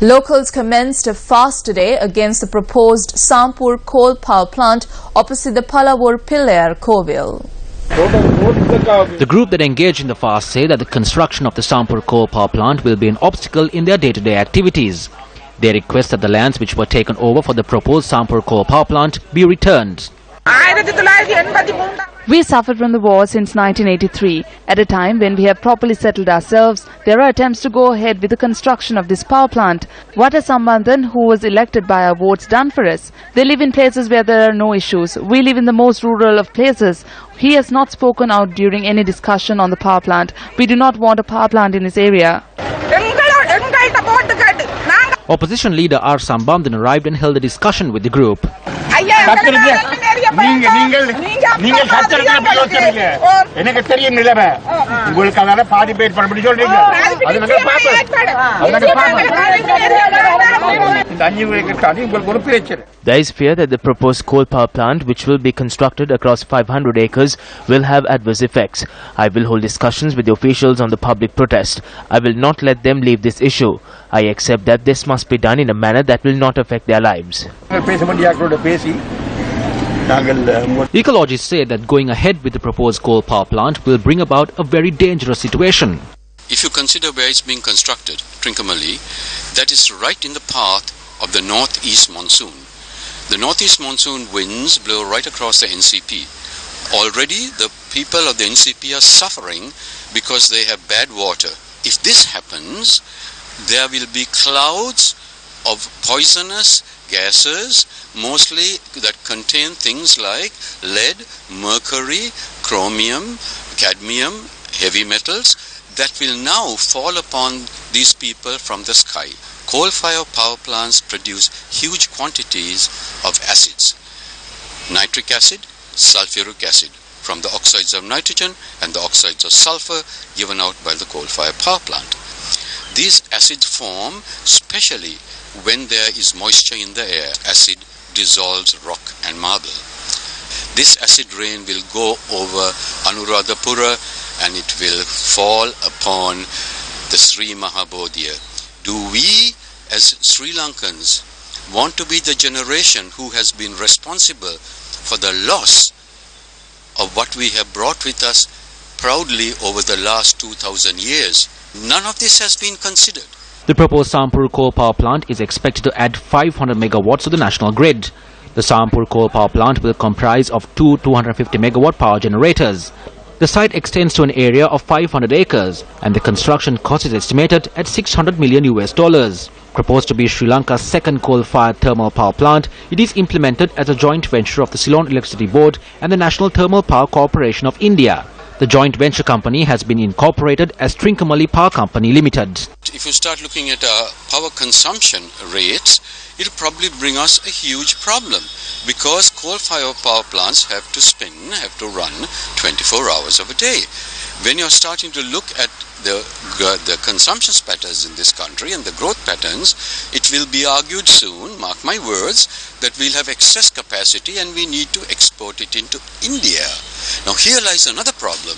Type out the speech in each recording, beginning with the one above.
Locals commenced a fast today against the proposed Sampur coal power plant opposite the Palavur Pillayar Kovil. The group that engaged in the fast say that the construction of the Sampur coal power plant will be an obstacle in their day-to-day activities. They request that the lands which were taken over for the proposed Sampur coal power plant be returned. We suffered from the war since 1983. At a time when we have properly settled ourselves, there are attempts to go ahead with the construction of this power plant. What has Sambandhan, who was elected by our votes, done for us? They live in places where there are no issues. We live in the most rural of places. He has not spoken out during any discussion on the power plant. We do not want a power plant in this area. Opposition leader R. Sambandhan arrived and held a discussion with the group. There is fear that the proposed coal power plant, which will be constructed across 500 acres, will have adverse effects. I will hold discussions with the officials on the public protest. I will not let them leave this issue. I accept that this must be done in a manner that will not affect their lives. Ecologists say that going ahead with the proposed coal power plant will bring about a very dangerous situation. If you consider where it's being constructed, Trincomalee, that is right in the path of the northeast monsoon. The northeast monsoon winds blow right across the NCP. Already the people of the NCP are suffering because they have bad water. If this happens, there will be clouds of poisonous gases, mostly that contain things like lead, mercury, chromium, cadmium, heavy metals, that will now fall upon these people from the sky. Coal-fired power plants produce huge quantities of acids, nitric acid, sulfuric acid, from the oxides of nitrogen and the oxides of sulfur given out by the coal-fired power plant. These acids form especially when there is moisture in the air. Acid dissolves rock and marble. This acid rain will go over Anuradhapura and it will fall upon the Sri Mahabodhya. Do we as Sri Lankans want to be the generation who has been responsible for the loss of what we have brought with us proudly over the last 2,000 years? None of this has been considered. The proposed Sampur coal power plant is expected to add 500 megawatts to the national grid. The Sampur coal power plant will comprise of two 250 megawatt power generators. The site extends to an area of 500 acres and the construction cost is estimated at $600 million. Proposed to be Sri Lanka's second coal-fired thermal power plant, it is implemented as a joint venture of the Ceylon Electricity Board and the National Thermal Power Corporation of India. The joint venture company has been incorporated as Trincomalee Power Company Limited. If you start looking at our power consumption rates, it will probably bring us a huge problem because coal-fired power plants have to run 24 hours of a day. When you're starting to look at the consumption patterns in this country and the growth patterns, it will be argued soon, mark my words, that we'll have excess capacity and we need to export it into India. Now here lies another problem.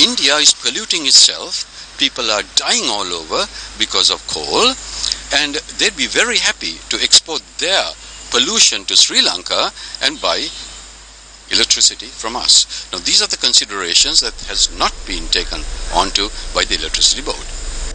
India is polluting itself. People are dying all over because of coal, and they'd be very happy to export their pollution to Sri Lanka and buy electricity from us. Now these are the considerations that has not been taken onto by the Electricity Board.